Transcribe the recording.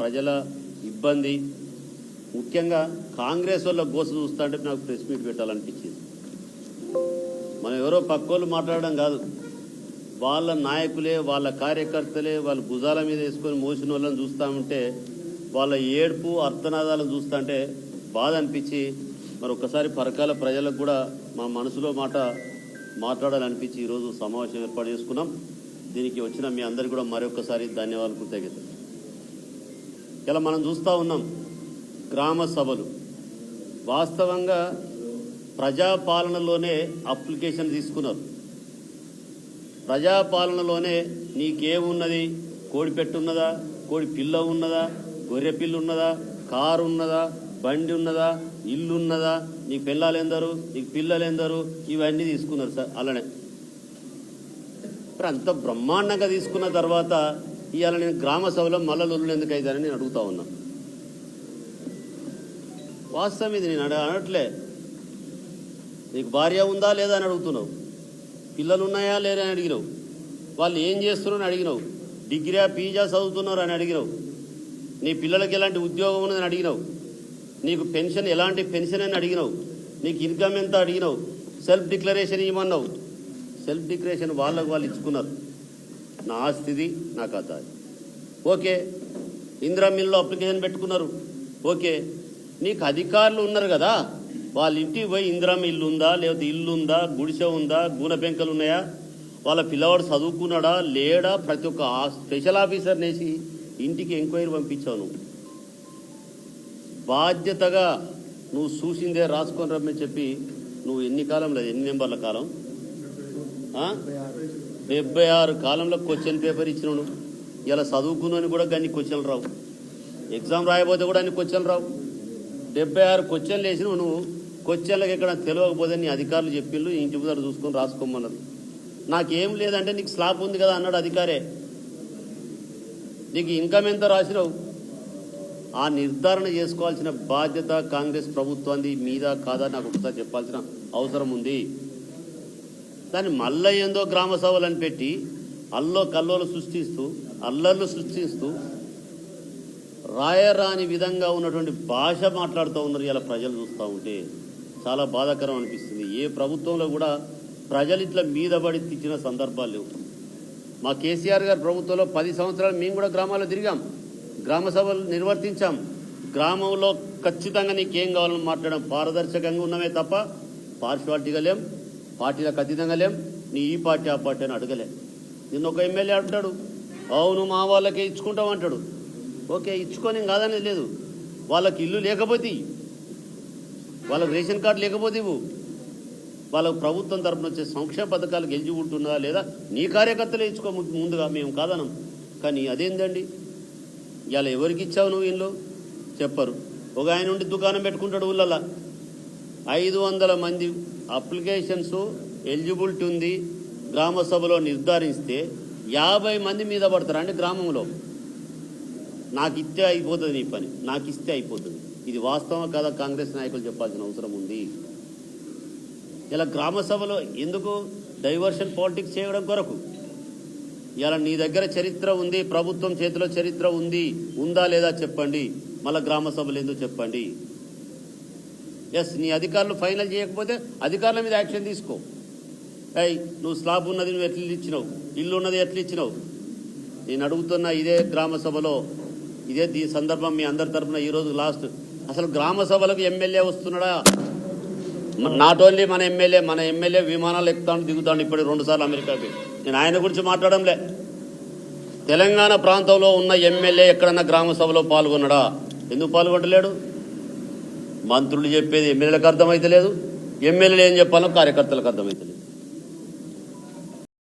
ప్రజల ఇబ్బంది ముఖ్యంగా కాంగ్రెస్ వాళ్ళ గోస చూస్తుంటే నాకు ప్రెస్ మీట్ పెట్టాలనిపించింది. మనం ఎవరో పక్కోళ్ళు మాట్లాడడం కాదు, వాళ్ళ నాయకులే వాళ్ళ కార్యకర్తలే వాళ్ళ భుజాల మీద వేసుకొని మోసిన వాళ్ళని చూస్తూ ఉంటే వాళ్ళ ఏడుపు అర్థనాదాలను చూస్తుంటే బాధ అనిపించి మరి ఒక్కసారి పరకాల ప్రజలకు కూడా మా మనసులో మాట మాట్లాడాలనిపించి ఈరోజు సమావేశం ఏర్పాటు చేసుకున్నాం. దీనికి వచ్చిన మీ అందరికీ కూడా మరొకసారి ధన్యవాదాలు కృతజ్ఞతలు. ఇలా మనం చూస్తూ ఉన్నాం గ్రామ సభలు వాస్తవంగా ప్రజాపాలనలోనే అప్లికేషన్ తీసుకున్నారు. ప్రజాపాలనలోనే నీకేమున్నది, కోడి పెట్టు ఉన్నదా, కోడి పిల్ల ఉన్నదా, గొర్రె పిల్లు ఉన్నదా, కారు ఉన్నదా, బండి ఉన్నదా, ఇల్లు ఉన్నదా, నీకు పిల్లలు ఎందరు, నీకు పిల్లలు ఎందరు, ఇవన్నీ తీసుకున్నారు సార్. అలానే అంత బ్రహ్మాండంగా తీసుకున్న తర్వాత ఇవాళ నేను గ్రామ సభలో మల్ల లొల్లులు ఎందుకు అవుతానని నేను అడుగుతా ఉన్నా. వాస్తవం ఇది, నేను అనట్లే. నీకు భార్య ఉందా లేదా అని అడుగుతున్నావు, పిల్లలు ఉన్నాయా లేరా అని అడిగినావు, వాళ్ళు ఏం చేస్తున్నారని అడిగినావు, డిగ్రీ పీజా చదువుతున్నారు అని అడిగినావు, నీ పిల్లలకి ఎలాంటి ఉద్యోగం ఉన్నదని అడిగినావు, నీకు పెన్షన్ ఎలాంటి పెన్షన్ అని అడిగినావు, నీకు ఇన్కమ్ ఎంత అడిగినావు, సెల్ఫ్ డిక్లరేషన్ ఇవ్వమన్నావు. సెల్ఫ్ డిక్లరేషన్ వాళ్ళకు వాళ్ళు ఇచ్చుకున్నారు. నా ఆస్తిది నా ఖాతా. ఓకే, ఇందిరా మిల్లులో అప్లికేషన్ పెట్టుకున్నారు. ఓకే, నీకు అధికారులు ఉన్నారు కదా, వాళ్ళ ఇంటికి పోయి ఇందిరా మిల్లు ఉందా, లేకపోతే ఇల్లు ఉందా, గుడిసె ఉందా, గూన పెంకలు ఉన్నాయా, వాళ్ళ పిల్లవాడు చదువుకున్నాడా లేడా, ప్రతి ఒక్క స్పెషల్ ఆఫీసర్ నేసి ఇంటికి ఎంక్వైరీ పంపించావు. నువ్వు బాధ్యతగా నువ్వు చూసిందే రాసుకొని రమ్మని చెప్పి నువ్వు ఎన్ని కాలం లేదు, ఎన్ని నెంబర్ల కాలం, 76 కాలంలో క్వశ్చన్ పేపర్ ఇచ్చినావు. నువ్వు ఇలా చదువుకున్నాను కూడా కానీ క్వశ్చన్లు రావు, ఎగ్జామ్ రాయబోతే కూడా అన్ని క్వశ్చన్లు రావు. 76 క్వశ్చన్లు వేసినావు. నువ్వు క్వశ్చన్లకు ఎక్కడ తెలియకపోతే నీ అధికారులు చెప్పిండ్రు, ఇంటి ముందర చూసుకొని రాసుకోమన్నారు. నాకేం లేదంటే నీకు స్లాబ్ ఉంది కదా అన్నాడు అధికారే. నీకు ఇన్కమ్ ఎంత రాసినావు, ఆ నిర్ధారణ చేసుకోవాల్సిన బాధ్యత కాంగ్రెస్ ప్రభుత్వాన్ని మీద కాదా నాకు ఒకసారి చెప్పాల్సిన అవసరం ఉంది. దాన్ని మళ్ళీ ఏందో గ్రామ సభలను పెట్టి కల్లోలు సృష్టిస్తూ అల్లర్లు సృష్టిస్తూ రాయరాని విధంగా ఉన్నటువంటి భాష మాట్లాడుతూ ఉన్నారు. ఇలా ప్రజలు చూస్తూ ఉంటే చాలా బాధాకరం అనిపిస్తుంది. ఏ ప్రభుత్వంలో కూడా ప్రజలు ఇట్లా మీద పడి తెచ్చిన సందర్భాలు లేవు. మా కేసీఆర్ గారి ప్రభుత్వంలో 10 సంవత్సరాలు మేము కూడా గ్రామాల్లో తిరిగాం, గ్రామ సభలు నిర్వర్తించాం. గ్రామంలో ఖచ్చితంగా నీకేం కావాలని మాట్లాడడం, పారదర్శకంగా ఉన్నామే తప్ప పార్షివాలిటీగా లేం, పార్టీలకు అతీతంగా లేం, నీ ఈ పార్టీ ఆ పార్టీ అని అడగలే. నిన్న ఒక ఎమ్మెల్యే అంటాడు, అవును మా వాళ్ళకే ఇచ్చుకుంటాం అంటాడు. ఓకే, ఇచ్చుకొని కాదని లేదు. వాళ్ళకి ఇల్లు లేకపోతే, వాళ్ళకి రేషన్ కార్డు లేకపోతే ఇవ్వు. వాళ్ళకు ప్రభుత్వం తరఫున వచ్చే సంక్షేమ పథకాలకు ఎలిజిబిలిటీ లేదా నీ కార్యకర్తలే ఇచ్చుకో ముందుగా, మేము కాదనం. కానీ అదేందండి, ఇలా ఎవరికి ఇచ్చావు నువ్వు ఇల్లు చెప్పరు. ఒక ఆయన ఉండి దుకాణం పెట్టుకుంటాడు ఊళ్ళల్లో, 500 మంది అప్లికేషన్స్ ఎలిజిబిలిటీ ఉంది గ్రామ సభలో నిర్ధారిస్తే 50 మంది మీద పడతారు. అంటే గ్రామంలో నాకు ఇస్తే అయిపోతుంది నీ పని, నాకు ఇస్తే అయిపోతుంది. ఇది వాస్తవం కదా, కాంగ్రెస్ నాయకులు చెప్పాల్సిన అవసరం ఉంది. ఇలా గ్రామ సభలో ఎందుకు డైవర్షన్ పాలిటిక్స్ చేయడం కొరకు? ఇలా నీ దగ్గర చరిత్ర ఉంది, ప్రభుత్వం చేతిలో చరిత్ర ఉంది, ఉందా లేదా చెప్పండి. మళ్ళీ గ్రామ సభలు ఎందుకు చెప్పండి. ఎస్, నీ అధికారులు ఫైనల్ చేయకపోతే అధికారుల మీద యాక్షన్ తీసుకో. నువ్వు స్లాబ్ ఉన్నది నువ్వు ఎట్లా ఇచ్చినావు, ఇల్లు ఉన్నది ఎట్లా ఇచ్చినావు. నేను అడుగుతున్నా ఇదే గ్రామ సభలో, ఇదే ఈ సందర్భం మీ అందరి తరఫున ఈరోజు లాస్ట్, అసలు గ్రామ సభలకు ఎమ్మెల్యే వస్తున్నాడా? నాట్ ఓన్లీ మన ఎమ్మెల్యే విమానాలు ఎక్కుతాడు దిగుతాడు. ఇప్పుడు 2 సార్లు అమెరికాకి. నేను ఆయన గురించి మాట్లాడంలే. తెలంగాణ ప్రాంతంలో ఉన్న ఎమ్మెల్యే ఎక్కడన్నా గ్రామ సభలో పాల్గొన్నాడా? ఎందుకు పాల్గొనలేడు? మంత్రులు చెప్పేది ఎమ్మెల్యేలకు అర్థమైతే లేదు, ఎమ్మెల్యేలు ఏం చెప్పాలో కార్యకర్తలకు అర్థమైతే లేదు.